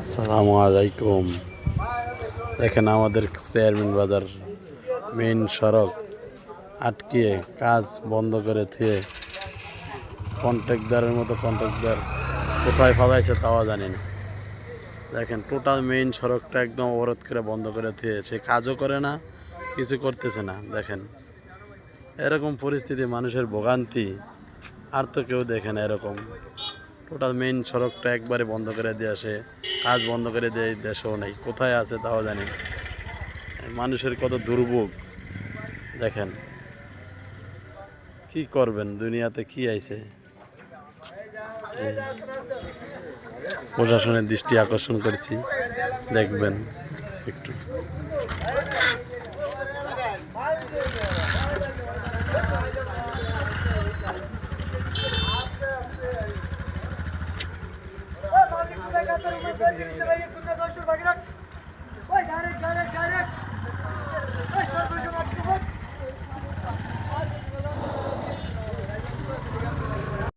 আসসালামু আলাইকুম। দেখেন আমাদের চেয়ারম্যান বাজার মেইন সড়ক আটকিয়ে কাজ বন্ধ করে থুয়ে কন্ট্রাক্টদারের মতো কন্ট্রাক্টদার কোথায় ফালাইছে তাও জানি না। দেখেন টোটাল মেইন সড়কটা একদম অবরোধ করে বন্ধ করে থুয়ে, সে কাজও করে না, কিছু করতেছে না। দেখেন এরকম পরিস্থিতি, মানুষের ভোগান্তি আর তো কেউ দেখে না এরকম। টোটাল মেইন সড়কটা একবারে বন্ধ করে দিয়ে আসে, কাজ বন্ধ করে দিয়ে দেশেও নেই, কোথায় আছে তাও জানি না। মানুষের কত দুর্ভোগ দেখেন। কি করবেন, দুনিয়াতে কি আইছে। প্রশাসনের দৃষ্টি আকর্ষণ করছি, দেখবেন একটু।